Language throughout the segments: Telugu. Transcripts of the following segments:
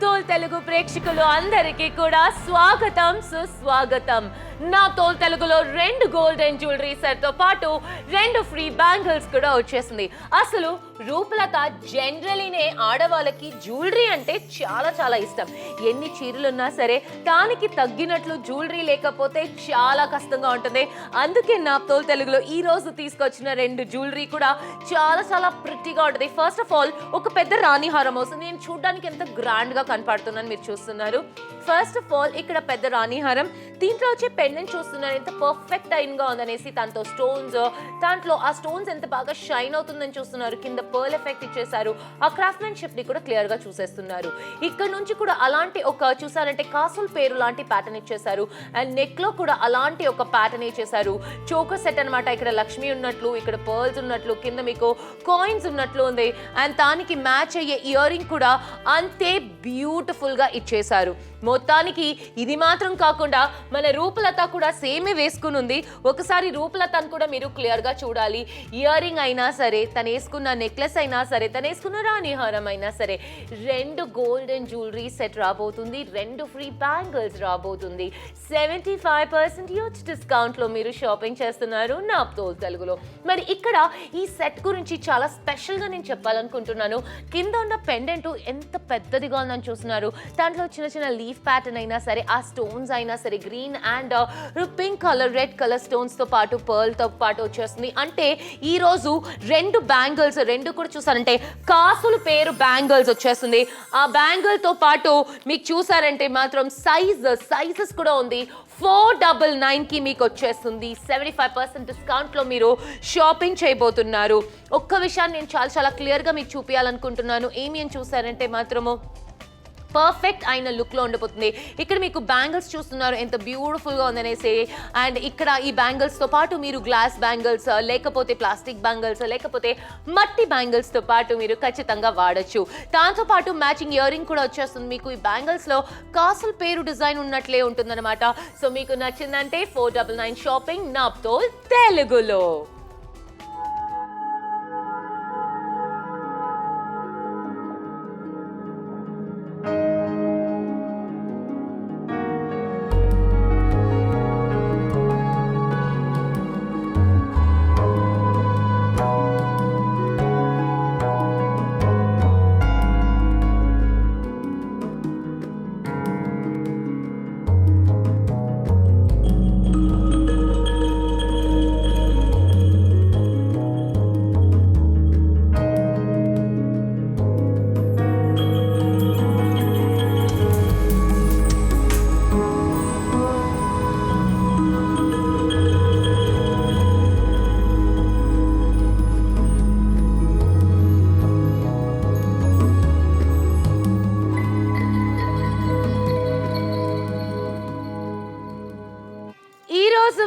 తోల్ తెలుగు ప్రేక్షకులు అందరికీ కూడా స్వాగతం సుస్వాగతం. నా తోల్ తెలుగులో 2 గోల్డెన్ జ్యువెలరీ సెట్ తో పాటు 2 ఫ్రీ బ్యాంగిల్స్ కూడా వచ్చేసింది. అసలు రూపలత జనరలీనే ఆడవాళ్ళకి జ్యువెలరీ అంటే చాలా చాలా ఇష్టం. ఎన్ని చీరలున్నా సరే దానికి తగ్గినట్లు జ్యువెలరీ లేకపోతే చాలా కష్టంగా ఉంటుంది. అందుకే నా తోల్ తెలుగులో ఈ రోజు తీసుకొచ్చిన 2 జ్యువెలరీ కూడా చాలా చాలా ప్రిటీగా ఉంటుంది. ఫస్ట్ ఆఫ్ ఆల్ ఒక పెద్ద రాణి హారం వస్తుంది. నేను చూడడానికి ఎంత గ్రాండ్ గా కనపడుతున్నాను మీరు చూస్తున్నారు. ఫస్ట్ ఆఫ్ ఆల్ ఇక్కడ పెద్ద రాణి హారం, దీంట్లో వచ్చే పెండెంట్ చూస్తున్నారు ఎంత పర్ఫెక్ట్ అయిన్ గా ఉందనేసి. దాంతో స్టోన్స్, దాంట్లో ఆ స్టోన్స్ ఎంత బాగా షైన్ అవుతుందని చూస్తున్నారు. కింద పర్ల్ ఎఫెక్ట్ ఇచ్చేసారు. ఆ క్రాఫ్ట్మెన్షిప్ ని కూడా క్లియర్ గా చూసేస్తున్నారు. ఇక్కడ నుంచి కూడా అలాంటి ఒక చూసారంటే కాసుల పేరు లాంటి ప్యాటర్న్ ఇచ్చేసారు. అండ్ నెక్ లో కూడా అలాంటి ఒక ప్యాటర్న్ ఇచ్చేసారు. చోకర్ సెట్ అనమాట. ఇక్కడ లక్ష్మి ఉన్నట్లు, ఇక్కడ పర్ల్స్ ఉన్నట్లు, కింద మీకు కాయిన్స్ ఉన్నట్లు ఉంది. అండ్ దానికి మ్యాచ్ అయ్యే ఇయర్ రింగ్ కూడా అంతే బ్యూటిఫుల్ గా ఇచ్చేసారు. మొత్తానికి ఇది మాత్రం కాకుండా మన రూపలత కూడా సేమే వేసుకుని ఉంది. ఒకసారి రూపలతను కూడా మీరు క్లియర్ గా చూడాలి. ఇయర్ రింగ్ అయినా సరే, తను వేసుకున్న నెక్లెస్ అయినా సరే, తను వేసుకున్న రాణి హారం అయినా సరే, 2 గోల్డెన్ జ్యువెలరీ సెట్ రాబోతుంది, 2 ఫ్రీ బ్యాంగిల్స్ రాబోతుంది. 75% డిస్కౌంట్ లో మీరు షాపింగ్ చేస్తున్నారు నా తోల్ తెలుగులో. మరి ఇక్కడ ఈ సెట్ గురించి చాలా స్పెషల్ గా నేను చెప్పాలనుకుంటున్నాను. కింద ఉన్న పెండెంట్ ఎంత పెద్దదిగా ఉందని చూస్తున్నారు. దాంట్లో చిన్న చిన్న లీఫ్ ప్యాటర్న్ అయినా సరే, ఆ స్టోన్స్ అయినా సరే green and pink colour, red colour stones తో పాటు పర్ల్ తో పాటు వచ్చేస్తుంది. అంటే ఈ రోజు 2 బ్యాంగిల్స్, 2 కూడా చూసారంటే కాసుల పేరు బ్యాంగిల్స్ వచ్చేస్తుంది. ఆ బ్యాంగిల్ తో పాటు మీకు చూసారంటే మాత్రం సైజెస్ కూడా ఉంది. 499 కి మీకు వచ్చేస్తుంది. 75% డిస్కౌంట్ లో మీరు షాపింగ్ చేయబోతున్నారు. ఒక్క విషయాన్ని నేను చాలా చాలా క్లియర్ గా మీకు చూపించాలనుకుంటున్నాను. ఏమి అని చూసారంటే మాత్రము పర్ఫెక్ట్ అయిన లుక్ లో ఉండిపోతుంది. ఇక్కడ మీకు బ్యాంగిల్స్ చూస్తున్నారు ఎంత బ్యూటిఫుల్ గా ఉందనేసి. అండ్ ఇక్కడ ఈ బ్యాంగిల్స్ తో పాటు మీరు గ్లాస్ బ్యాంగిల్స్, లేకపోతే ప్లాస్టిక్ బ్యాంగిల్స్, లేకపోతే మట్టి బ్యాంగిల్స్ తో పాటు మీరు ఖచ్చితంగా వాడచ్చు. దాంతో పాటు మ్యాచింగ్ ఇయర్ రింగ్ కూడా వచ్చేస్తుంది. మీకు ఈ బ్యాంగిల్స్ లో కాసుల పేరు డిజైన్ ఉన్నట్లే ఉంటుందన్నమాట. సో మీకు నచ్చిందంటే 499 షాపింగ్ నా తోల్ తెలుగులో.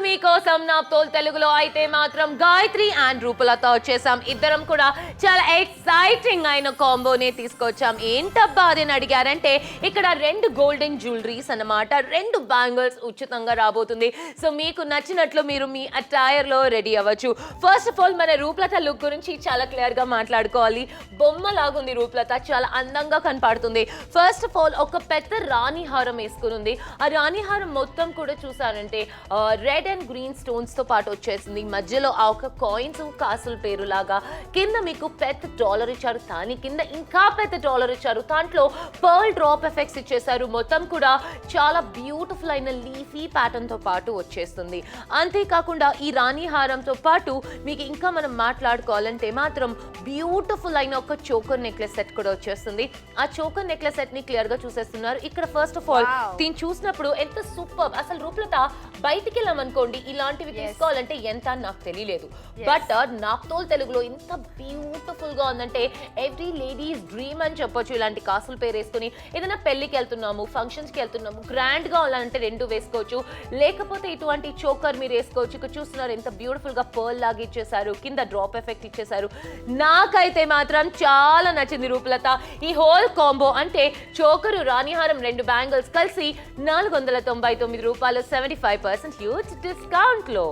మీకోసం నా తోల్ తెలుగులో అయితే మాత్రం గాయత్రి అండ్ రూపలత వచ్చేసాం. ఇద్దరం కూడా చాలా ఎక్సైటింగ్ అయిన కాంబోనే తీసుకొచ్చాం. ఏంటబ్బా అని అడిగారంటే ఇక్కడ 2 గోల్డెన్ జ్యువెలరీస్ అన్నమాట, 2 బ్యాంగిల్స్ ఉచితంగా రాబోతుంది. సో మీకు నచ్చినట్లు మీరు మీ అటైర్ లో రెడీ అవ్వచ్చు. ఫస్ట్ ఆఫ్ ఆల్ మన రూపలత లుక్ గురించి చాలా క్లియర్ గా మాట్లాడుకోవాలి. బొమ్మ లాగుంది రూపలత, చాలా అందంగా కనపడుతుంది. ఫస్ట్ ఆఫ్ ఆల్ ఒక పెద్ద రాణి హారం వేసుకుని ఉంది. ఆ రాణి హారం మొత్తం కూడా చూసారంటే రెడ్ అండ్ గ్రీన్ స్టోన్స్ తో పాటు వచ్చేసింది. మధ్యలో ఆ ఒక కాయిన్స్ కాసుల పేరు లాగా, కింద మీకు పెద్ద డాలర్ ఇచ్చారు, దాని కింద ఇంకా పెద్ద డాలర్ ఇచ్చారు. దాంట్లో పర్ల్ డ్రాప్ ఎఫెక్ట్స్ ఇచ్చేసారు. మొత్తం కూడా చాలా బ్యూటిఫుల్ అయిన లీఫీ ప్యాటర్న్ తో పాటు వచ్చేస్తుంది. అంతేకాకుండా ఈ రాణి హారంతో పాటు మీకు ఇంకా మనం మాట్లాడుకోవాలంటే మాత్రం బ్యూటిఫుల్ అయిన ఒక చోకర్ నెక్లెస్ సెట్ కూడా వచ్చేస్తుంది. ఆ చోకర్ నెక్లెస్ సెట్ ని క్లియర్ గా చూసేస్తున్నారు. ఇక్కడ ఫస్ట్ ఆఫ్ ఆల్ దీన్ని చూసినప్పుడు ఎంత సూపర్. అసలు రూపలత బయటికి వెళ్ళామనుకోండి ఇలాంటివి తీసుకోవాలంటే ఎంత నాకు తెలియలేదు. బట్ నా తోల్ తెలుగులో ఇంత బ్యూటిఫుల్ గా ఉందంటే ఎవ్రీ లేడీస్ డ్రీమ్ అని చెప్పొచ్చు. ఇలాంటి కాసులు పేరు వేసుకుని ఏదైనా పెళ్లికి వెళ్తున్నాము, ఫంక్షన్స్ కి వెళ్తున్నాము, గ్రాండ్ గా ఉండాలంటే 2 వేసుకోవచ్చు. లేకపోతే ఇటువంటి చోకర్ మీరు వేసుకోవచ్చు. ఇక్కడ చూస్తున్నారు ఎంత బ్యూటిఫుల్ గా పర్ల్ లాగా ఇచ్చేసారు, కింద డ్రాప్ ఎఫెక్ట్ ఇచ్చేసారు. నాకైతే మాత్రం చాలా నచ్చింది రూపలత ఈ హోల్ కాంబో. అంటే చోకరు, రాణిహారం, 2 బ్యాంగిల్స్ కలిసి 499 రూపాయలు, 75% హ్యూజ్ డిస్కౌంట్ లో.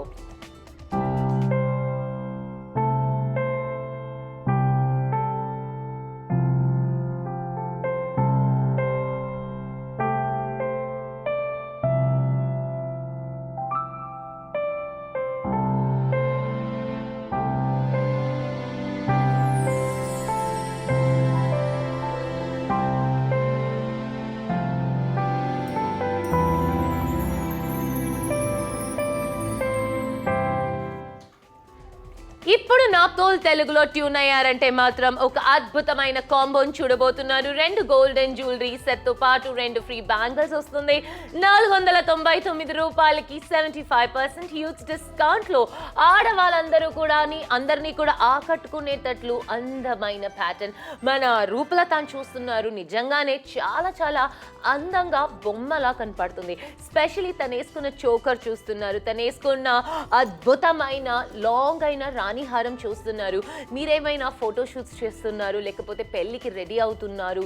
నా తోల్ తెలుగులో ట్యూన్ అయ్యారంటే మాత్రం ఒక అద్భుతమైన కాంబోని చూడబోతున్నారు. 2 గోల్డెన్ జ్యువెలరీ సెట్ తో పాటు 2 ఫ్రీ బ్యాంగిల్స్ వస్తుంది. 499 రూపాయలకి 75% హ్యూజ్ డిస్కౌంట్ లో ఆడవాళ్ళందరూ కూడా అందరినీ కూడా ఆకట్టుకునేటట్లు అందమైన ప్యాటర్న్ మన రూపలతను చూస్తున్నారు. నిజంగానే చాలా చాలా అందంగా బొమ్మలా కనపడుతుంది. స్పెషలీ తను వేసుకున్న చోకర్ చూస్తున్నారు, తను వేసుకున్న అద్భుతమైన లాంగ్ అయిన రాణి హారం చూస్తున్నారు. మీరేమైనా ఫోటో షూట్స్ చేస్తున్నారు, లేకపోతే పెళ్లికి రెడీ అవుతున్నారు,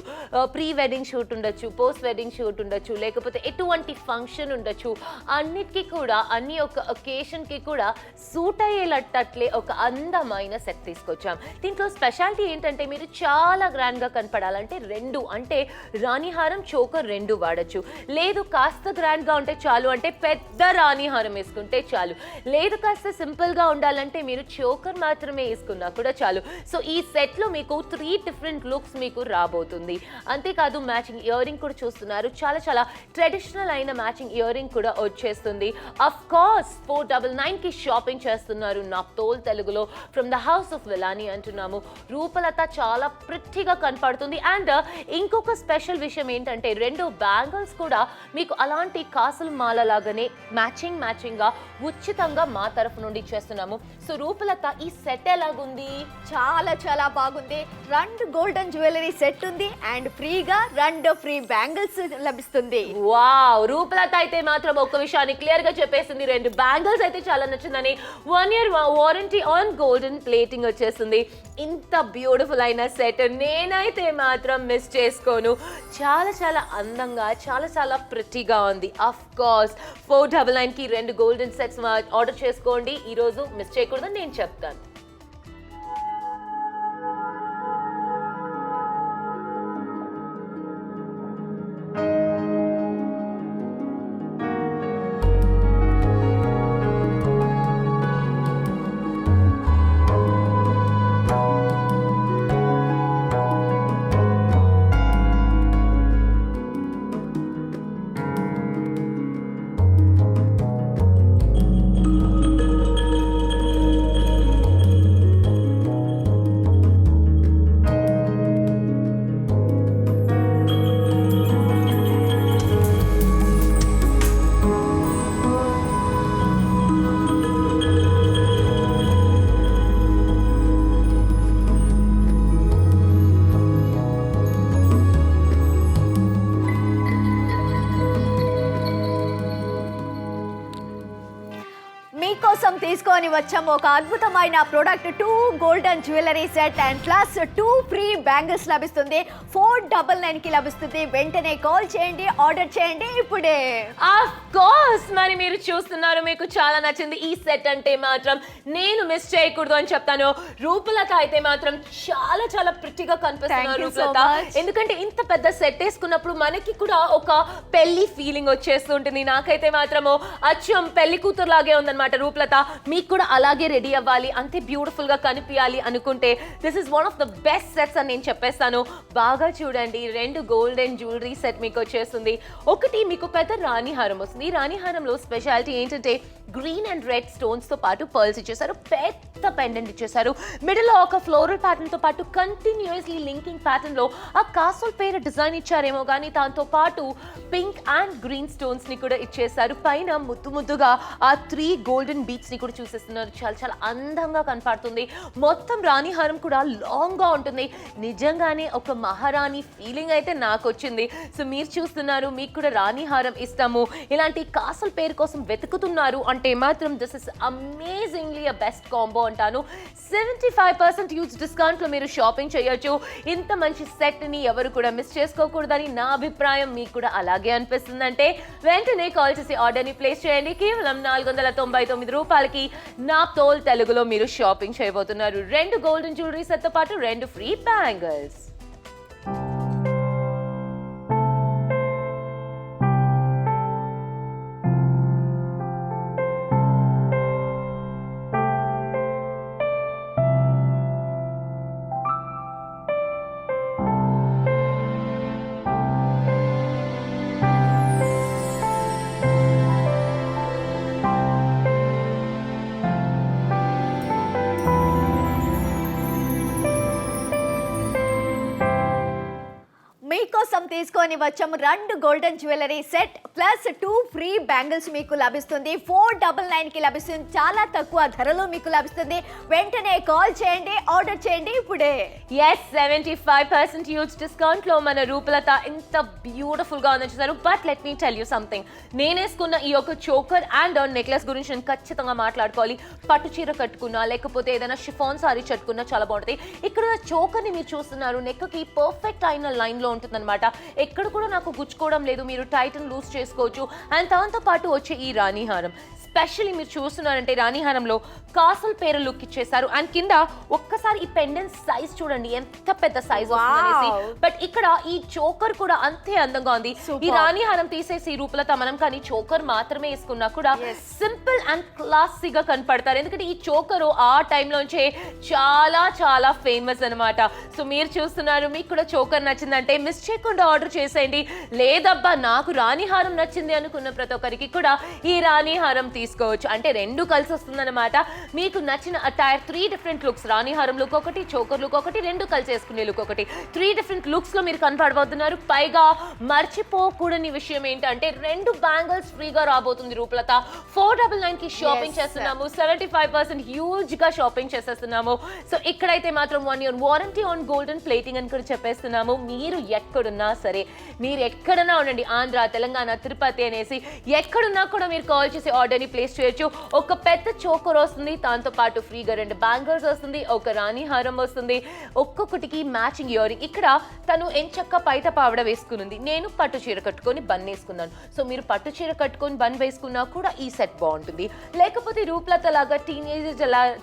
ప్రీ వెడ్డింగ్ షూట్ ఉండొచ్చు, పోస్ట్ వెడ్డింగ్ షూట్ ఉండొచ్చు, లేకపోతే ఎటువంటి ఫంక్షన్ ఉండొచ్చు, అన్నిటికీ కూడా అన్ని ఒక ఒకేషన్కి కూడా సూట్ అయ్యేటట్లే ఒక అందమైన సెట్ తీసుకొచ్చాం. దీంట్లో స్పెషాలిటీ ఏంటంటే మీరు చాలా గ్రాండ్గా కనపడాలంటే 2 అంటే రాణి హారం చోకర్ 2 వాడచ్చు. లేదు కాస్త గ్రాండ్గా ఉంటే చాలు అంటే పెద్ద రాణి హారం వేసుకుంటే చాలు. లేదు కాస్త సింపుల్గా ఉండాలంటే మీరు చోకర్ మాత్రమే వేసుకున్నా కూడా చాలు. సో ఈ సెట్లో మీకు 3 డిఫరెంట్ లుక్స్ మీకు రాబోతుంది. అంతేకాదు మ్యాచింగ్ ఇయర్ రింగ్ కూడా చూస్తున్నారు. చాలా చాలా ట్రెడిషనల్ అయిన మ్యాచింగ్ ఇయర్ రింగ్ కూడా వచ్చేస్తుంది. అఫ్ కోర్స్ 499కి షాపింగ్ చేస్తున్నారు నా తోల్ తెలుగులో ఫ్రమ్ ద హౌస్ ఆఫ్ విలానీ అంటున్నాము. రూపలత చాలా ప్రిట్టిగా కనపడుతుంది. అండ్ ఇంకొక స్పెషల్ విషయం ఏంటంటే 2 బ్యాంగిల్స్ కూడా మీకు అలాంటి కాసుల మాల లాగానే మ్యాచింగ్ గా ఉచితంగా మా తరఫు నుండి చేస్తున్నాము. సో రూపలత ఈ సెట్ ఎలాగుంది? చాలా చాలా బాగుంది. 2 గోల్డెన్ జ్యువెలరీ సెట్ ఉంది అండ్ ఫ్రీగా 2 ఫ్రీ బ్యాంగిల్స్ లభిస్తుంది. వావ్, రూపలత అయితే మాత్రం ఒక విషయాన్ని క్లియర్ గా చెప్పేసింది. 2 బ్యాంగిల్స్ అయితే చాలా నచ్చిందని. 1 year warranty on golden plating వచ్చేస్తుంది. ఇంత బ్యూటిఫుల్ అయిన సెట్ నేనైతే మాత్రం మిస్ చేసుకోను. చాలా చాలా అందంగా చాలా చాలా ప్రిటీగా ఉంది. అఫ్ కోర్స్ 499కి 2 గోల్డెన్ సెట్స్ ఆర్డర్ చేసుకోండి. ఈరోజు మిస్ చేయకూడదని నేను చెప్తాను. మీకోసం తీసుకొని వచ్చాము ఒక అద్భుతమైన product. 2 golden jewellery set and plus 2 free bangles లభిస్తుంది. 499కి లభిస్తుంది. వెంటనే కాల్ చేయండి, ఆర్డర్ చేయండి ఇప్పుడే. ఆఫ్ కోర్స్ మరి మీరు చూస్తున్నారు, మీకు చాలా నచ్చింది ఈ సెట్ అంటే మాత్రం నేను మిస్ చేయకూడదు అని చెప్తాను. రూపలత అయితే మాత్రం చాలా చాలా ప్రిటిగా కనిపిస్తున్నారు రూపలత. ఎందుకంటే ఇంత పెద్ద సెట్ వేసుకున్నప్పుడు మనకి కూడా ఒక పెళ్లి ఫీలింగ్ వచ్చేస్తుంటుంది. నాకైతే మాత్రము అచ్చం పెళ్లి కూతురు లాగే ఉందన్నమాట రూపలత. మీకు కూడా అలాగే రెడీ అవ్వాలి, అంతే బ్యూటిఫుల్ గా కనిపించాలి అనుకుంటే this is one of the best sets అని నేను చెప్పేస్తాను. బాగా చూడండి, 2 గోల్డెన్ జ్యువెలరీ సెట్ మీకు వచ్చేస్తుంది. ఒకటి మీకు పెద్ద రాణి హారం వస్తుంది. ఈ రాణి హారంలో స్పెషాలిటీ ఏంటంటే గ్రీన్ అండ్ రెడ్ స్టోన్స్ తో పాటు పర్ల్స్ ఇచ్చేసారు, పెద్ద పెండెంట్ ఇచ్చేసారు. మిడిల్ లో ఒక ఫ్లోరల్ ప్యాటర్న్ తో పాటు కంటిన్యూస్లీ లింకింగ్ ప్యాటర్న్ లో ఆ కాసుల పేరు డిజైన్ ఇచ్చారేమో కానీ దాంతో పాటు పింక్ అండ్ గ్రీన్ స్టోన్స్ ని కూడా ఇచ్చేసారు. పైన ముద్దుగా ఆ 3 గోల్డెన్ బీట్స్ ని కూడా చూసేస్తున్నారు. చాలా చాలా అందంగా కనపడుతుంది. మొత్తం రాణి హారం కూడా లాంగ్ గా ఉంటుంది. నిజంగానే ఒక మహారాణి ఫీలింగ్ అయితే నాకు వచ్చింది. సో మీరు చూస్తున్నారు, మీకు కూడా రాణి హారం ఇస్తాము, ఇలాంటి కాసుల పేరు కోసం వెతుకుతున్నారు అంటే మాత్రం this is amazingly a best combo అంటాను. 75% హ్యూజ్ డిస్కౌంట్ లో మీరు షాపింగ్ చేయొచ్చు. ఇంత మంచి సెట్ ని ఎవరు కూడా మిస్ చేసుకోకూడదని నా అభిప్రాయం. మీకు కూడా అలాగే అనిపిస్తుందంటే వెంటనే కాల్ చేసి ఆర్డర్ ని ప్లేస్ చేయండి. కేవలం 499 రూపాయలకి నా తోల్ తెలుగులో మీరు షాపింగ్ చేయబోతున్నారు. 2 గోల్డెన్ జ్యువెలరీ సెట్ తో పాటు 2 ఫ్రీ బ్యాంగిల్స్. మీకోసం తీసుకొని వచ్చాము 2 golden jewellery set plus 2 free bangles మీకు లభిస్తుంది 499 కి లభిస్తుంది. చాలా తక్కువ ధరలో మీకు లభిస్తుంది. వెంటనే కాల్ చేయండి, ఆర్డర్ చేయండి ఇప్పుడే. yes 75% హ్యూజ్ డిస్కౌంట్ లో మన రూపలత ఇంత బ్యూటిఫుల్ గా ఉందని. But let me tell you something. నేను వేసుకున్న ఈ యొక్క చోకర్ అండ్ నెక్లెస్ గురించి నేను ఖచ్చితంగా మాట్లాడుకోవాలి. పట్టు చీర కట్టుకున్నా లేకపోతే ఏదైనా షిఫాన్ సారీ కట్టుకున్నా చాలా బాగుంటుంది. ఇక్కడ చోకర్ ని మీరు చూస్తున్నారు, నెక్ కి పర్ఫెక్ట్ అయిన లైన్ లో ఉంటుందన్నమాట. ఎక్కడ కూడా నాకు గుచ్చుకోవడం లేదు. మీరు టైట్ అండ్ లూజ్ చేసుకోవచ్చు. అండ్ దాంతో పాటు వచ్చే ఈ రాణి హారం స్పెషల్లీ మీరు చూస్తున్నారంటే రాణి హారంలో కాసుల పేరు లుక్ ఇచ్చేసారు. అండ్ కింద ఒక్కసారి ఈ పెండెంట్ సైజ్ చూడండి, ఎంత పెద్ద సైజ్ వస్తుందనేసి. బట్ ఇక్కడ ఈ చోకర్ కూడా అంతే అందంగా ఉంది. ఈ రాణి హారం తీసేసి రూపలత మనం కానీ చోకర్ మాత్రమే వేసుకున్నా కూడా సింపుల్ అండ్ క్లాసీగా కనపడతారు. ఎందుకంటే ఈ చోకరు ఆ టైంలోంచే చాలా చాలా ఫేమస్ అనమాట. సో మీరు చూస్తున్నారు, మీకు కూడా చోకర్ నచ్చిందంటే మిస్ చేయకుండా ఆర్డర్ చేసేయండి. లేదబ్బా నాకు రాణి హారం నచ్చింది అనుకున్న ప్రతి ఒక్కరికి కూడా ఈ రాణి హారం తీసుకోవచ్చు. అంటే రెండు కలిసి వస్తుందన్నమాట. మీకు నచ్చిన అటైర్ 3 డిఫరెంట్ లుక్స్, రాణి హారం లుక్ ఒకటి, చోకర్ లుక్ ఒకటి, రెండు కలిసి వేసుకునే లుక్ ఒకటి, 3 డిఫరెంట్ లుక్స్ లో మీరు కనపడబోతున్నారు. పైగా మర్చిపోకూడని విషయం ఏంటంటే 2 బ్యాంగిల్స్ ఫ్రీగా రాబోతుంది రూపలత. 499 కి షాపింగ్ చేస్తున్నాము. 75% హ్యూజ్ గా షాపింగ్ చేసేస్తున్నాము. సో ఇక్కడైతే మాత్రం 1 year warranty on golden plating అని కూడా చెప్పేస్తున్నాము. మీరు ఎక్కడున్నా సరే, మీరు ఎక్కడన్నా ఉండండి, ఆంధ్ర, తెలంగాణ, తిరుపతి అనేసి ఎక్కడున్నా కూడా మీరు కాల్ చేసి ఆర్డర్ ని ప్లేస్ చేయొచ్చు. ఒక పెద్ద చోకర్ వస్తుంది, దాంతో పాటు ఫ్రీగా 2 బ్యాంగిల్స్ వస్తుంది, ఒక రాణి హారం వస్తుంది, ఒక్కొక్కటికి మ్యాచింగ్ ఇయర్ రింగ్. ఇక్కడ తను ఎంచక్క పైట పావడ వేసుకునింది, నేను పట్టు చీర కట్టుకొని బన్ వేసుకున్నాను. సో మీరు పట్టు చీర కట్టుకొని బన్ వేసుకున్నా కూడా ఈ సెట్ బాగుంటుంది. లేకపోతే రూపలత లాగా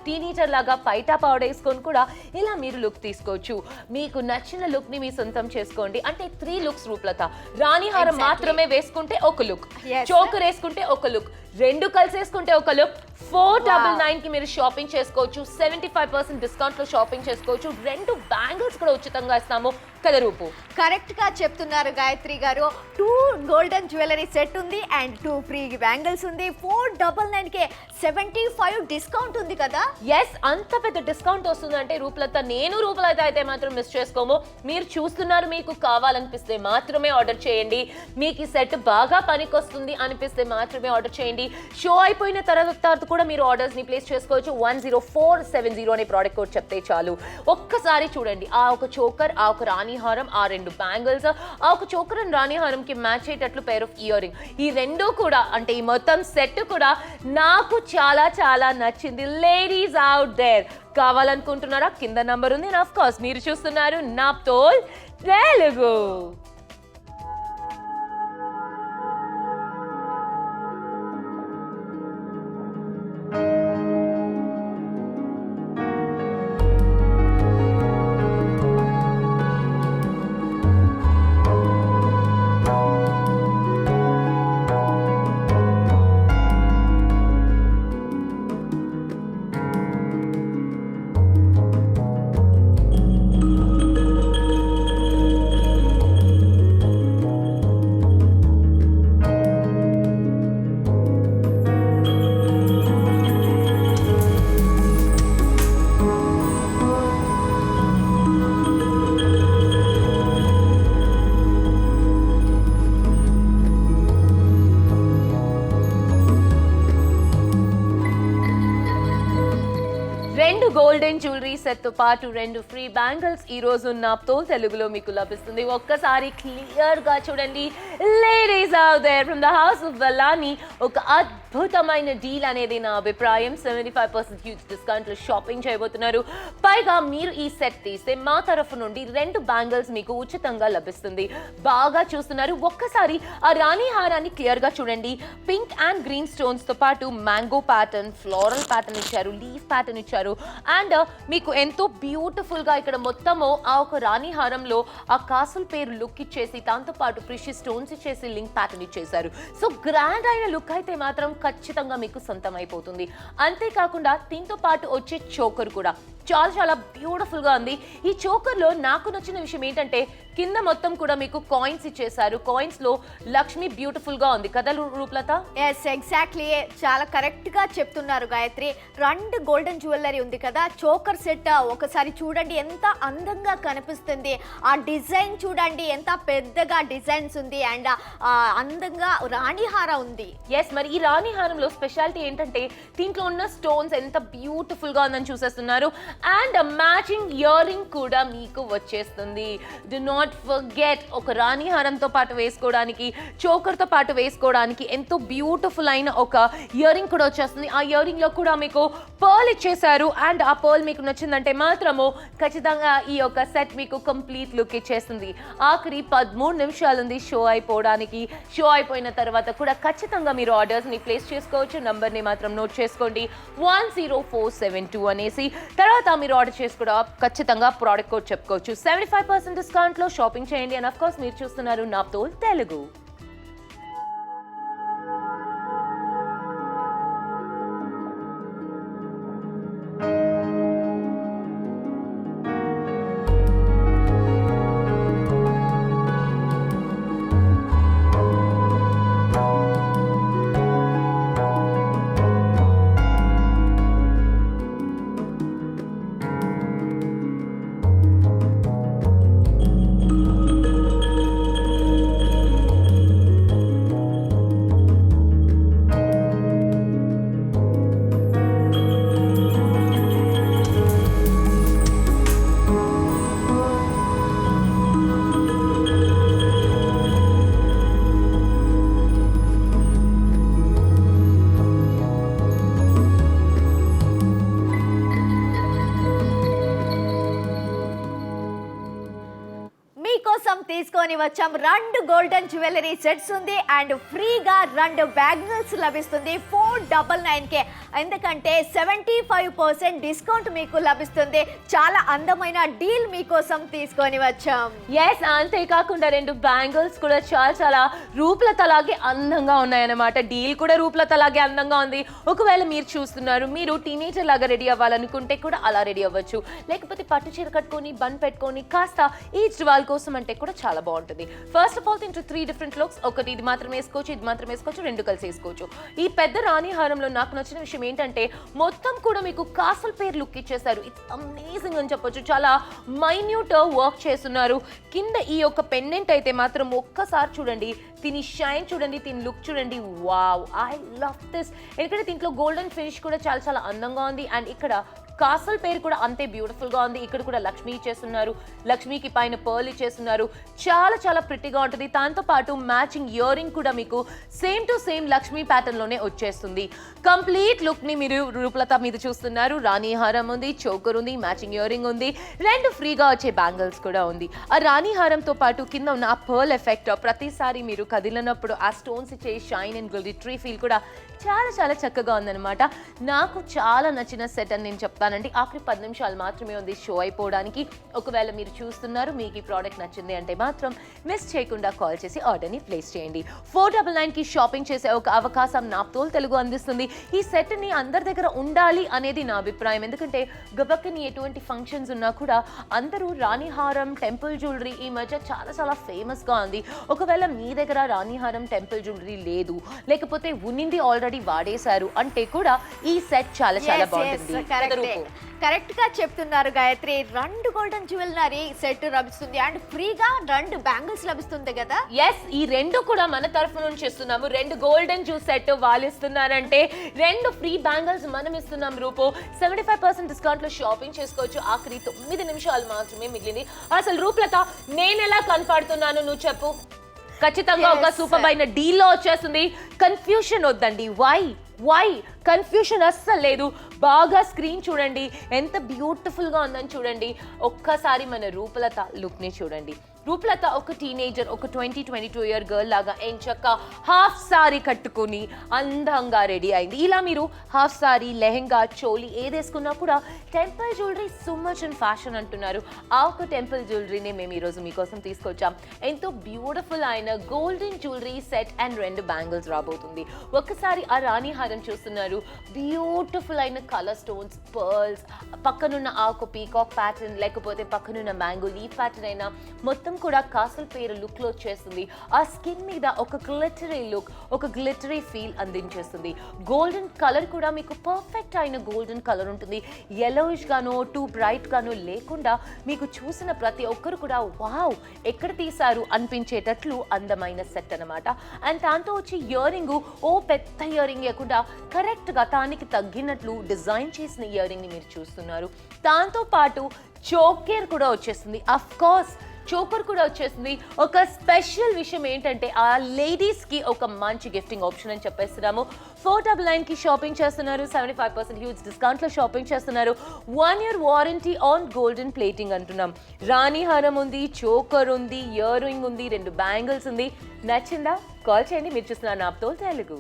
టీనేజర్ లాగా పైట పావడ వేసుకొని కూడా ఇలా మీరు లుక్ తీసుకోవచ్చు. మీకు నచ్చిన లుక్ ని మీ సొంతం చేసుకోండి. అంటే 3 లుక్స్ రూపలత. రాణి హారం మాత్రమే వేసుకుంటే ఒక లుక్, చోకర్ వేసుకుంటే ఒక లుక్, రెండు కలిసి వేసుకుంటే ఒక లుక్. 499 కి మీరు షాపింగ్ చేసుకోవచ్చు. 75% డిస్కౌంట్ లో షాపింగ్ చేసుకోవచ్చు. 2 బ్యాంగిల్స్ కూడా ఉచితంగా ఇస్తాము కదా రూపు. కరెక్ట్ గా చెప్తున్నారు గాయత్రి గారు. 2 గోల్డెన్ జ్యువెలరీ సెట్ ఉంది అండ్ 2 ఫ్రీ బ్యాంగిల్స్ ఉంది. 499 కి 75 డిస్కౌంట్ ఉంది కదా. ఎస్, అంత పెద్ద డిస్కౌంట్ వస్తుందంటే రూపలత, నేను రూపలత అయితే మాత్రం మిస్ చేసుకోము. మీరు చూస్తున్నారు, మీకు కావాలనిపిస్తే మాత్రమే ఆర్డర్ చేయండి. మీకు ఈ సెట్ బాగా పనికొస్తుంది అనిపిస్తే మాత్రమే ఆర్డర్ చేయండి. షో అయిపోయిన తర్వాత కూడా మీరు ఆర్డర్స్ ని ప్లేస్ చేసుకోవచ్చు. 10470 అనే ప్రోడక్ట్ కోడ్ చెప్తే చాలు. ఒక్కసారి చూడండి, ఆ ఒక చోకర్, ఆ ఒక రాణి హారం, ఆ 2 బ్యాంగిల్స్, ఆ ఒక చోకర్ అండ్ రాణి హారం కి మ్యాచ్ అయ్యేటట్లు పేర్ ఆఫ్ ఇయర్ రింగ్, ఈ 2 కూడా అంటే ఈ మొత్తం సెట్ కూడా నాకు చాలా చాలా నచ్చింది. లేడీస్ అవుట్ దేర్ కావాలనుకుంటున్నారా? కింద నంబర్ ఉంది. ఆఫ్ కోర్స్ మీరు చూస్తున్నారు Naaptol Telugu. Golden jewellery set తో పాటు 2 ఫ్రీ బ్యాంగిల్స్ ఈ రోజు నాప్తోల్ తెలుగులో మీకు లభిస్తుంది. ఒక్కసారి క్లియర్ గా చూడండి. Ladies out there from the house of Vallani ఒక అద్భుతమైన డీల్ అనేది నా అభిప్రాయం. 75% హ్యూజ్ డిస్కౌంట్ లో షాపింగ్ చేయబోతున్నారు. పైగా మీరు ఈ సెట్ తీస్తే మా తరఫు నుండి 2 బ్యాంగిల్స్ మీకు ఉచితంగా లభిస్తుంది. బాగా చూస్తున్నారు, ఒక్కసారి ఆ రాణి హారాన్ని క్లియర్ గా చూడండి. పింక్ అండ్ గ్రీన్ స్టోన్స్ తో పాటు మ్యాంగో ప్యాటర్న్, ఫ్లోరల్ ప్యాటర్న్ ఇచ్చారు, లీఫ్ ప్యాటర్న్ ఇచ్చారు. అండ్ మీకు ఎంతో బ్యూటిఫుల్ గా ఇక్కడ మొత్తము ఆ ఒక రాణి హారంలో ఆ కాసుల పేరు లుక్ ఇచ్చేసి దాంతో పాటు ప్రిషియస్ స్టోన్స్ ఇచ్చేసి లింక్ ప్యాటర్న్ ఇచ్చేసారు. సో గ్రాండ్ అయిన లుక్ అయితే మాత్రం ఖచ్చితంగా మీకు సొంతం అయిపోతుంది. అంతేకాకుండా దీంతో పాటు వచ్చే చోకర్ కూడా చాలా చాలా బ్యూటిఫుల్ గా ఉంది. ఈ చోకర్ లో నాకు నచ్చిన విషయం ఏంటంటే కింద మొత్తం కూడా మీకు కాయిన్స్ ఇచ్చేసారు. కాయిన్స్ లో లక్ష్మి బ్యూటిఫుల్ గా ఉంది కదా రూపలత? ఎస్, ఎగ్జాక్ట్లీ, చాలా కరెక్ట్ గా చెప్తున్నారు గాయత్రి. 2 గోల్డెన్ జ్యువెలరీ ఉంది కదా, చోకర్ సెట్ ఒకసారి చూడండి ఎంత అందంగా కనిపిస్తుంది. ఆ డిజైన్ చూడండి ఎంత పెద్దగా డిజైన్స్ ఉంది అండ్ అందంగా రాణిహార ఉంది. ఎస్, మరి ఈ రాణి హారంలో స్పెషాలిటీ ఏంటంటే దీంట్లో ఉన్న స్టోన్స్ ఎంత బ్యూటిఫుల్ గా ఉందని చూసేస్తున్నారు. అండ్ మ్యాచింగ్ ఇయర్ రింగ్ కూడా మీకు వచ్చేస్తుంది. డు నాట్ ఫర్గెట్, ఒక రాణి హారంతో పాటు వేసుకోవడానికి, చోకర్ తో పాటు వేసుకోవడానికి ఎంతో బ్యూటిఫుల్ అయిన ఒక ఇయర్ రింగ్ కూడా వచ్చేస్తుంది. ఆ ఇయర్ రింగ్ లో కూడా మీకు పర్ల్ ఇచ్చేసారు. అండ్ ఆ పర్ల్ మీకు నచ్చిందంటే మాత్రము ఖచ్చితంగా ఈ యొక్క సెట్ మీకు కంప్లీట్ లుక్ ఇచ్చేస్తుంది. ఆఖరి 13 నిమిషాలు ఉంది షో అయిపోవడానికి. షో అయిపోయిన తర్వాత కూడా ఖచ్చితంగా మీరు ఆర్డర్స్ ని ప్లేస్ చేసుకోవచ్చు. నంబర్ ని మాత్రం నోట్ చేసుకోండి, 10472 అనేసి. తర్వాత మీరు ఆర్డర్ చేసి కూడా ఖచ్చితంగా ప్రోడక్ట్ కోడ్ చెప్పుకోవచ్చు. 75% డిస్కౌంట్ లో షాపింగ్ చేయండి. అండ్ ఆఫ్ కోర్స్ మీరు చూస్తున్నారు నాప్తోల్ తెలుగు. మీకోసం తీసుకొని వచ్చాం 2 గోల్డెన్ జ్యువెలరీ సెట్స్ ఉంది అండ్ ఫ్రీగా 2 బ్యాంగిల్స్ లభిస్తుంది 499కే. ఎందుకంటే 75% డిస్కౌంట్ మీకు లభిస్తుంది. చాలా అందమైన డీల్ మీకోసం తీసుకొని వచ్చాం. ఎస్, అంతేకాకుండా 2 బ్యాంగిల్స్ కూడా చాలా చాలా రూపలతలాగే అందంగా ఉన్నాయన్నమాట. డీల్ కూడా రూపలతలాగే అందంగా ఉంది. ఒకవేళ మీరు చూస్తున్నారు, మీరు టీనేజర్ లాగా రెడీ అవ్వాలనుకుంటే కూడా అలా రెడీ అవ్వచ్చు. లేకపోతే పట్టు చీర కట్టుకొని బన్ పెట్టుకొని కాస్త ఈచ్ వాల్ కోసం అంటే కూడా చాలా బాగుంటుంది. ఫస్ట్ ఆఫ్ ఆల్ దీంట్లో 3 డిఫరెంట్ లుక్స్. ఒకటి ఇది మాత్రం వేసుకోవచ్చు, ఇది మాత్రం వేసుకోవచ్చు, 2 కలిసి వేసుకోవచ్చు. ఈ పెద్ద రాణి హారంలో నాకు నచ్చిన విషయం ఏంటంటే మొత్తం కూడా మీకు కాసల్ పేర్ లుక్ ఇచ్చేసారు. ఇట్స్ అమేజింగ్ అని చెప్పొచ్చు. చాలా మైన్యూట్ వర్క్ చేస్తున్నారు. కింద ఈ యొక్క పెండెంట్ అయితే మాత్రం ఒక్కసారి చూడండి, దీని షైన్ చూడండి, దీని లుక్ చూడండి. Wow, I love this. ఎందుకంటే దీంట్లో గోల్డెన్ ఫినిష్ కూడా చాలా చాలా అందంగా ఉంది. అండ్ ఇక్కడ కాసల్ పేరు కూడా అంతే బ్యూటిఫుల్ గా ఉంది. ఇక్కడ కూడా లక్ష్మి ఇచ్చేస్తున్నారు, లక్ష్మికి పైన పర్ల్ ఇచ్చేస్తున్నారు. చాలా చాలా ప్రిటీగా ఉంటుంది. దాంతో పాటు మ్యాచింగ్ ఇయర్ రింగ్ కూడా మీకు same to same Lakshmi pattern లోనే వచ్చేస్తుంది. కంప్లీట్ లుక్ ని మీరు రూపలత మీద చూస్తున్నారు. రాణి హారం ఉంది, చోకర్ ఉంది, మ్యాచింగ్ ఇయర్ రింగ్ ఉంది, 2 ఫ్రీగా వచ్చే బ్యాంగిల్స్ కూడా ఉంది. ఆ రాణి హారంతో పాటు కింద ఉన్న ఆ పర్ల్ ఎఫెక్ట్ ప్రతిసారి మీరు కదిలినప్పుడు ఆ స్టోన్స్ ఇచ్చే షైన్ అండ్ గ్లిటరీ ఫీల్ కూడా చాలా చాలా చక్కగా ఉందన్నమాట. నాకు చాలా నచ్చిన సెట్ అని నేను చెప్తానండి. ఆఖరి 10 నిమిషాలు మాత్రమే ఉంది షో అయిపోవడానికి. ఒకవేళ మీరు చూస్తున్నారు, మీకు ఈ ప్రోడక్ట్ నచ్చింది అంటే మాత్రం మిస్ చేయకుండా కాల్ చేసి ఆర్డర్ని ప్లేస్ చేయండి. 499కి షాపింగ్ చేసే ఒక అవకాశం నాప్తోల్ తెలుగు అందిస్తుంది. ఈ సెట్ని అందరి దగ్గర ఉండాలి అనేది నా అభిప్రాయం. ఎందుకంటే గబక్కని ఎటువంటి ఫంక్షన్స్ ఉన్నా కూడా అందరూ రాణిహారం టెంపుల్ జ్యువెలరీ ఈ మధ్య చాలా చాలా ఫేమస్గా ఉంది. ఒకవేళ మీ దగ్గర రాణిహారం టెంపుల్ జ్యువెలరీ లేదు, లేకపోతే ఉన్నింది ఆల్రెడీ వాడేశారు అంటే కూడా ఈ సెట్ చాలా చాలా బాగుంటుంది. కరెక్ట్ గా చెప్తున్నారు గాయత్రి. 2 గోల్డెన్ జ్యువెలరీ సెట్ లభిస్తుంది అండ్ ఫ్రీగా 2 బ్యాంగిల్స్ లభిస్తుంది కదా. ఎస్, ఈ 2 కూడా మన తరఫు నుంచి ఇస్తున్నాము. 2 గోల్డెన్ జ్యూస్ సెట్ వాళ్ళు ఇస్తున్నారంటే 2 ఫ్రీ బ్యాంగిల్స్ మనం ఇస్తున్నాం. రూపో 75% డిస్కౌంట్ లో షాపింగ్ చేసుకోవచ్చు. ఆఖరి 9 నిమిషాలు మాత్రమే మిగిలింది. అసలు రూపలత, నేను ఎలా కనపడుతున్నాను నువ్వు చెప్పు. ఖచ్చితంగా ఒక సూపర్ అయిన డీల్లో వచ్చేస్తుంది. కన్ఫ్యూషన్ వద్దండి. వై కన్ఫ్యూషన్ అస్సలు లేదు. బాగా స్క్రీన్ చూడండి, ఎంత బ్యూటిఫుల్ గా ఉందని చూడండి. ఒక్కసారి మన రూపలత లుక్ ని చూడండి. రూపలత ఒక టీనేజర్, ఒక 22 గర్ల్ లాగా ఎంచక్క హాఫ్ సారీ కట్టుకుని అందంగా రెడీ అయింది. ఇలా మీరు హాఫ్ సారీ, లెహెంగా, చోలీ ఏదేసుకున్నా కూడా temple jewellery so much in fashion అంటున్నారు. ఆ ఒక టెంపుల్ జ్యువెలరీని మేము ఈరోజు మీకోసం తీసుకొచ్చాం. ఎంతో బ్యూటిఫుల్ అయిన golden jewellery set and 2 bangles రాబోతుంది. ఒక్కసారి ఆ రాణి హారం చూస్తున్నారు, బ్యూటిఫుల్ అయిన కలర్ స్టోన్స్, పర్ల్స్, పక్కనున్న ఆ ఒక పీకాక్ ప్యాటర్న్, లేకపోతే పక్కనున్న మ్యాంగో లీఫ్ ప్యాటర్న్ అయినా మొత్తం కూడా కాసల్ పేరు లుక్ లో వచ్చేస్తుంది. ఆ స్కిన్ మీద ఒక గ్లిటరీ లుక్, ఒక గ్లిటరీ ఫీల్ అందించేస్తుంది. గోల్డెన్ కలర్ కూడా మీకు పర్ఫెక్ట్ అయిన గోల్డెన్ కలర్ ఉంటుంది. yellowish గానో టూ బ్రైట్ గానో లేకుండా మీకు చూసిన ప్రతి ఒక్కరు కూడా వావ్ ఎక్కడ తీశారు అనిపించేటట్లు అందమైన సెట్ అన్నమాట. అండ్ దాంతో వచ్చి ఇయర్ రింగ్ ఓ పెద్ద ఇయర్ రింగ్ లేకుండా కరెక్ట్ గా దానికి తగ్గినట్లు డిజైన్ చేసిన ఇయర్ రింగ్ ని మీరు చూస్తున్నారు. దాంతో పాటు చోకేర్ కూడా వచ్చేస్తుంది. అఫ్ కోర్స్ చోకర్ కూడా వచ్చేసింది. ఒక స్పెషల్ విషయం ఏంటంటే ఆ లేడీస్ కి ఒక మంచి గిఫ్టింగ్ ఆప్షన్ అని చెప్పేస్తున్నాము. 499 కి షాపింగ్ చేస్తున్నారు, 75% హ్యూజ్ డిస్కౌంట్ లో షాపింగ్ చేస్తున్నారు. 1 year warranty on golden plating అంటున్నాం. రాణి హారం ఉంది, చోకర్ ఉంది, ఇయర్ రింగ్ ఉంది, 2 బ్యాంగిల్స్ ఉంది. నచ్చిందా? కాల్ చేయండి. మీరు చూస్తున్నారు నాప్తోల్ తెలుగు.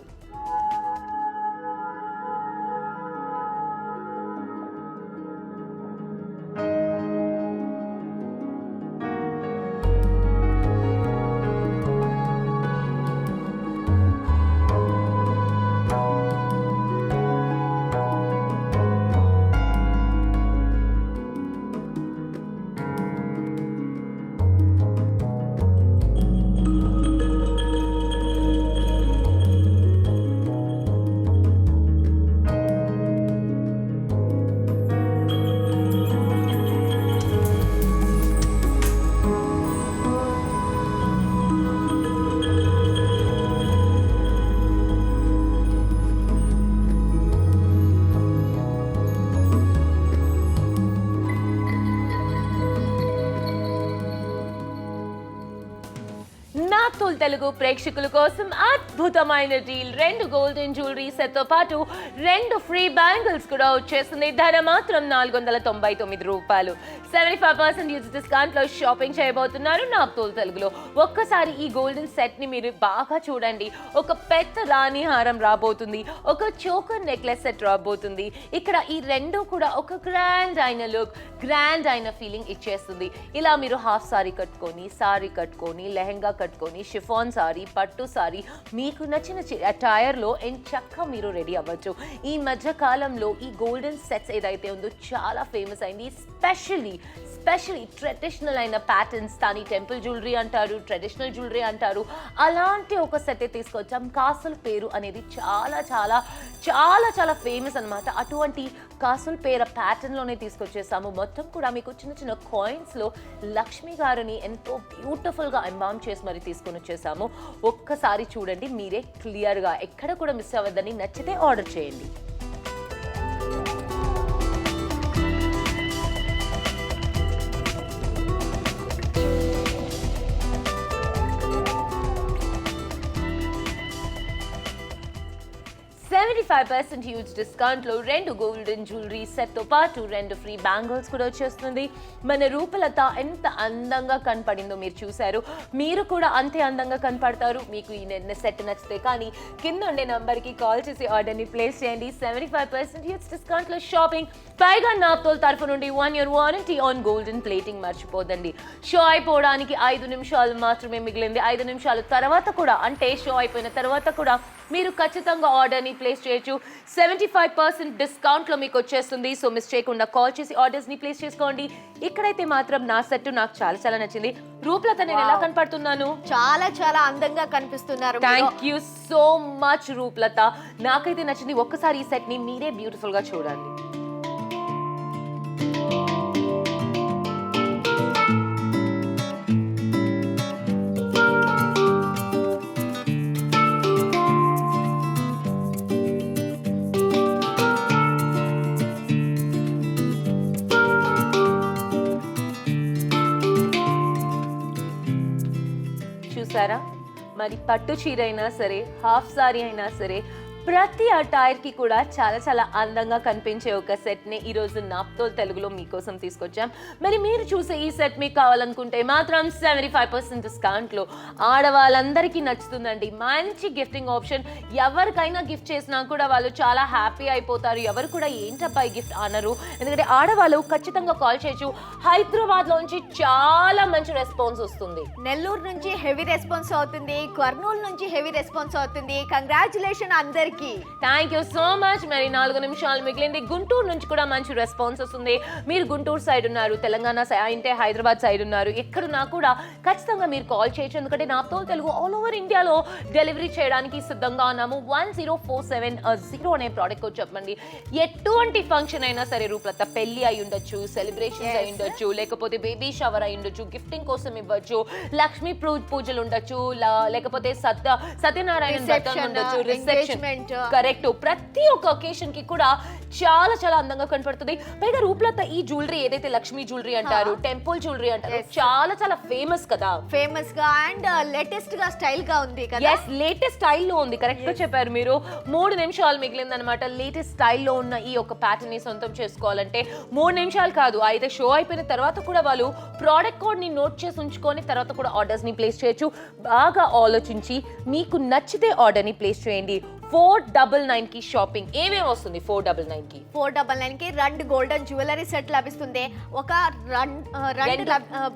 నాప్తోల్ తెలుగు ప్రేక్షకుల కోసం అద్భుతమైన డీల్. 2 గోల్డెన్ జ్యువెలరీ సెట్ తో పాటు 2 ఫ్రీ బ్యాంగిల్స్ కూడా వచ్చేస్తుంది. ధర మాత్రం 499 రూపాయలు. 75% యూజ్ డిస్కౌంట్ లో షాపింగ్ చేయబోతున్నారు నాప్తోల్ తెలుగులో. ఒక్కసారి ఈ గోల్డెన్ సెట్ ని మీరు బాగా చూడండి. ఒక పెద్ద రాణి హారం రాబోతుంది, ఒక చోకర్ నెక్లెస్ సెట్ రాబోతుంది. ఇక్కడ ఈ 2 కూడా ఒక గ్రాండ్ అయిన లుక్, గ్రాండ్ అయిన ఫీలింగ్ ఇచ్చేస్తుంది. ఇలా మీరు హాఫ్ సారీ కట్టుకొని, లెహెంగా కట్టుకొని, షిఫాన్ సారీ, పట్టు సారీ, మీకు నచ్చిన అటైర్లో ఎంచక్కా మీరు రెడీ అవ్వచ్చు. ఈ మధ్య కాలంలో ఈ గోల్డెన్ సెట్స్ ఏదైతే ఉందో చాలా ఫేమస్ అయింది. స్పెషలీ ట్రెడిషనల్ అయిన ప్యాటర్న్స్, దాని టెంపుల్ జ్యువెలరీ అంటారు, ట్రెడిషనల్ జ్యువెలరీ అంటారు. అలాంటి ఒక సెట్ తీసుకొచ్చాం. కాసల్ పేరు అనేది చాలా చాలా చాలా చాలా ఫేమస్ అనమాట. అటువంటి కాసల్ పేరు ప్యాటర్న్లోనే తీసుకొచ్చేసాము. మొత్తం కూడా మీకు చిన్న చిన్న కాయిన్స్లో లక్ష్మి గారిని ఎంతో బ్యూటిఫుల్గా ఎంబామ్ చేసి మరి తీసుకొని వచ్చేసాము. ఒక్కసారి చూడండి, మీరే క్లియర్గా ఎక్కడ కూడా మిస్ అవ్వద్దని. నచ్చితే ఆర్డర్ చేయండి. $75% హ్యూజ్ డిస్కౌంట్ లో 2 గోల్డెన్ జ్యువెలరీ సెట్ తో పాటు 2 ఫ్రీ బ్యాంగిల్స్ కూడా వచ్చేస్తుంది. మన రూపలత ఎంత అందంగా కనపడిందో మీరు చూశారు. మీరు కూడా అంతే అందంగా కనపడతారు మీకు ఈ సెట్ నచ్చితే. కానీ కింద ఉండే నంబర్ కి కాల్ చేసి ఆర్డర్ ని ప్లేస్ చేయండి. 75% హ్యూజ్ డిస్కౌంట్ లో షాపింగ్, పైగా నాప్తోల్ తరఫు నుండి 1 year warranty on golden plating మర్చిపోదండి. షో అయిపోవడానికి 5 నిమిషాలు మాత్రమే మిగిలింది. 5 నిమిషాల తర్వాత కూడా, అంటే షో అయిపోయిన తర్వాత కూడా మీరు ఖచ్చితంగా ఆర్డర్ ని ప్లేస్ చేయొచ్చు. 75% డిస్కౌంట్ లో మీకు వచ్చేస్తుంది. సో మిస్ చేయకుండా కాల్ చేసి ఆర్డర్స్ ని ప్లేస్ చేసుకోండి. ఇక్కడైతే మాత్రం నా సెట్ నాకు చాలా చాలా నచ్చింది. రూపలత, నేను ఎలా కనపడుతున్నాను? చాలా చాలా అందంగా కనిపిస్తున్నారు. Thank you so much Rupalatha. నాకైతే నచ్చింది. ఒక్కసారి ఈ సెట్ ని మీరే బ్యూటిఫుల్ గా చూడండి. చూసారా? మరి పట్టు చీర అయినా సరే, హాఫ్ సారీ అయినా సరే, ప్రతి అటైర్ కి కూడా చాలా చాలా అందంగా కనిపించే ఒక సెట్ ని ఈ రోజు నాప్తోల్ తెలుగులో మీకోసం తీసుకొచ్చాం. మరి మీరు చూసే ఈ సెట్ మీకు కావాలనుకుంటే మాత్రం 75% డిస్కౌంట్ లో ఆడవాళ్ళందరికీ నచ్చుతుందండి. మంచి గిఫ్టింగ్ ఆప్షన్. ఎవరికైనా గిఫ్ట్ చేసినా కూడా వాళ్ళు చాలా హ్యాపీ అయిపోతారు. ఎవరు కూడా ఏంటబ్బా ఈ గిఫ్ట్ అనరు. ఎందుకంటే ఆడవాళ్ళు ఖచ్చితంగా కాల్ చేయొచ్చు. హైదరాబాద్ లోంచి చాలా మంచి రెస్పాన్స్ వస్తుంది. నెల్లూరు నుంచి హెవీ రెస్పాన్స్ అవుతుంది, కర్నూలు నుంచి హెవీ రెస్పాన్స్ అవుతుంది. కంగ్రాచులేషన్ అందరికి. Thank you so much. మరి 4 నిమిషాలు మిగిలింది. గుంటూరు నుంచి కూడా మంచి రెస్పాన్స్ వస్తుంది. మీరు గుంటూరు సైడ్ ఉన్నారు, తెలంగాణ అంటే హైదరాబాద్ సైడ్ ఉన్నారు, ఎక్కడున్నా కూడా ఖచ్చితంగా మీరు కాల్ చేయొచ్చు. ఎందుకంటే నాప్తోల్ తెలుగు ఆల్ ఓవర్ ఇండియాలో డెలివరీ చేయడానికి సిద్ధంగా ఉన్నాము. 1047 అనే ప్రోడక్ట్ వచ్చి చెప్పండి. ఎటువంటి ఫంక్షన్ అయినా సరే రూపలత, పెళ్లి అయి ఉండొచ్చు, సెలబ్రేషన్స్ అయి ఉండొచ్చు, లేకపోతే బేబీ షవర్ అయి ఉండొచ్చు, గిఫ్టింగ్ కోసం ఇవ్వచ్చు, లక్ష్మీ పూజలు ఉండొచ్చు, లేకపోతే సత్యనారాయణ వ్రతం ఉండొచ్చు, రిసెప్షన్. కరెక్ట్. ప్రతి ఒక్క ఒకేషన్ కి కూడా చాలా చాలా అందంగా కనపడుతుంది. పైగా రూపలత ఈ జ్యువెలరీ ఏదైతే లక్ష్మీ జ్యువెలరీ అంటారు, టెంపుల్ జ్యువెలరీ అంటారు, చాలా చాలా ఫేమస్ కదా. ఫేమస్ గా అండ్ లేటెస్ట్ గా స్టైల్ గా ఉంది కదా. yes, లేటెస్ట్ స్టైల్లో ఉంది. కరెక్ట్ గా చెప్పారు మీరు. 3 నిమిషాలు మిగిలింది అనమాట. లేటెస్ట్ స్టైల్లో ఉన్న ఈ ఒక ప్యాటర్న్ ని సొంతం చేసుకోవాలంటే 3 నిమిషాలు కాదు, అయితే షో అయిపోయిన తర్వాత కూడా వాళ్ళు ప్రోడక్ట్ కోడ్ ని నోట్ చేసి ఉంచుకొని తర్వాత కూడా ఆర్డర్స్ ని ప్లేస్ చేయొచ్చు. బాగా ఆలోచించి మీకు నచ్చితే ఆర్డర్ ని ప్లేస్ చేయండి. 499 కి షాపింగ్ ఏమేమి వస్తుంది? 499 కి 499 కి 2 గోల్డెన్ జ్యువెలరీ సెట్ లభిస్తుంది. ఒక 2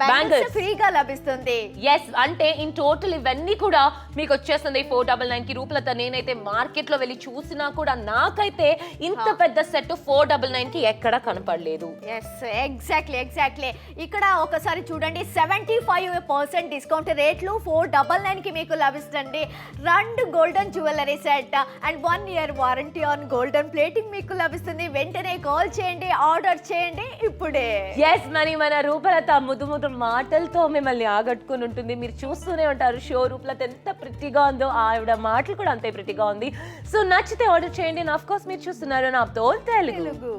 బ్యాంగిల్స్ bangles ఫ్రీగా లభిస్తుంది. ఎస్, అంటే ఇన్ టోటల్ ఇవన్నీ కూడా మీకు వచ్చేస్తుంది 499 కి. రూపలత, నేనైతే మార్కెట్ లో వెళ్ళి చూసినా కూడా నాకైతే ఇంత పెద్ద సెట్ 499 కి ఎక్కడా కనపడలేదు. Yes, exactly. ఇక్కడ ఒకసారి చూడండి, 75% డిస్కౌంట్ రేట్లు 499 కి మీకు లభిస్తుంది. 2 golden jewellery set and 1 year warranty on golden plating మీకు లభిస్తుంది. వెంటనే కాల్ చేయండి, ఆర్డర్ చేయండి ఇప్పుడే. ఎస్, మరి మన రూపలత ముద్దు మాటలతో మిమ్మల్ని ఆగట్టుకుని ఉంటుంది. మీరు చూస్తూనే ఉంటారు షో. రూపలత ఎంత ప్రిటిగా ఉందో, ఆవిడ మాటలు కూడా అంతే ప్రిటిగా ఉంది. సో నచ్చితే ఆర్డర్ చేయండి. అండ్ ఆఫ్ కోర్స్ మీరు చూస్తున్నారు నాప్తోల్ తెలుగు.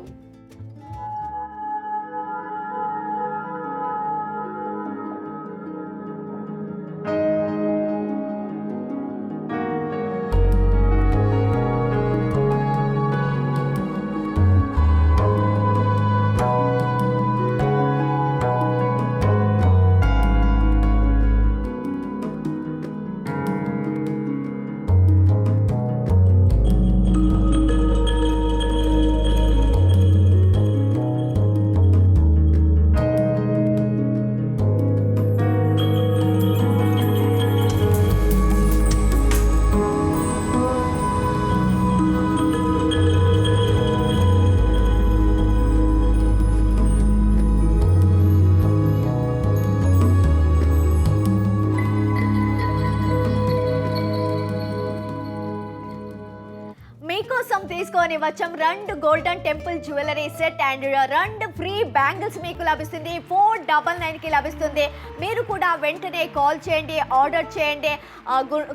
మీకోసం తీసుకొని వచ్చాం 2 golden temple jewellery set and 2 free bangles మీకు లభిస్తుంది. 499 కి లభిస్తుంది. మీరు కూడా వెంటనే కాల్ చేయండి, ఆర్డర్ చేయండి.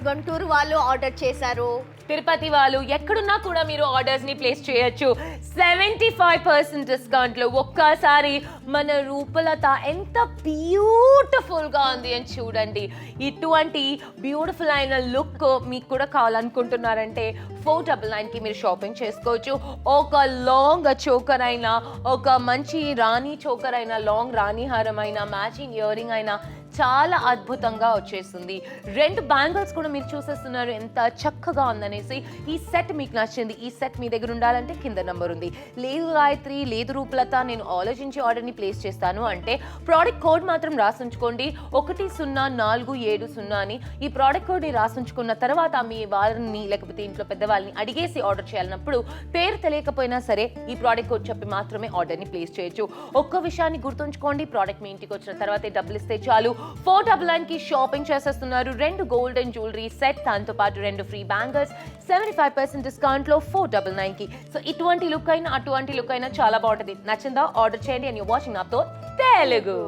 గుంటూరు వాళ్ళు ఆర్డర్ చేశారు, తిరుపతి వాళ్ళు ఎక్కడున్నా కూడా మీరు ఆర్డర్స్ ని ప్లేస్ చేయొచ్చు. 75% డిస్కౌంట్ లో ఒక్కసారి మన రూపలత ఎంత బ్యూటిఫుల్ గా ఉంది అని చూడండి. ఇటువంటి బ్యూటిఫుల్ అయిన లుక్ మీకు కూడా కావాలనుకుంటున్నారంటే 499 కి మీరు షాపింగ్ చేసుకోవచ్చు. ఒక లాంగ్ చోకర్ అయినా, ఒక మంచి రాణి చోకర్ అయినా, లాంగ్ రాణి హారం అయినా, మ్యాచింగ్ ఇయర్ రింగ్ అయినా చాలా అద్భుతంగా వచ్చేస్తుంది. 2 బ్యాంగిల్స్ కూడా మీరు చూసేస్తున్నారు ఎంత చక్కగా ఉందనేసి. ఈ సెట్ మీకు నచ్చింది, ఈ సెట్ మీ దగ్గర ఉండాలంటే కింద నంబర్ ఉంది. లేదు గాయత్రి, లేదు రూపలత, నేను ఆలోచించి ఆర్డర్ని ప్లేస్ చేస్తాను అంటే ప్రోడక్ట్ కోడ్ మాత్రం రాసుంచుకోండి, 104770 అని. ఈ ప్రోడక్ట్ కోడ్ని రాసుంచుకున్న తర్వాత మీ వారిని లేకపోతే ఇంట్లో పెద్దవాళ్ళని అడిగేసి ఆర్డర్ చేయాలన్నప్పుడు పేరు తెలియకపోయినా సరే ఈ ప్రోడక్ట్ కోడ్ చెప్పి మాత్రమే ఆర్డర్ని ప్లేస్ చేయొచ్చు. ఒక్క విషయాన్ని గుర్తుంచుకోండి, ప్రోడక్ట్ మీ ఇంటికి వచ్చిన తర్వాతే డబ్బులు ఇస్తే చాలు. 499 కి షాపింగ్ చేసేస్తున్నారు. 2 గోల్డెన్ జ్యువెలరీ సెట్, దాంతో పాటు 2 ఫ్రీ బ్యాంగిల్స్, 75% డిస్కౌంట్ లో 499 కి. సో ఇటువంటి లుక్ అయినా అటువంటి లుక్ అయినా చాలా బాగుంటుంది. నచ్చిందా? ఆర్డర్ చేయండి. And you watching naphthol Telugu.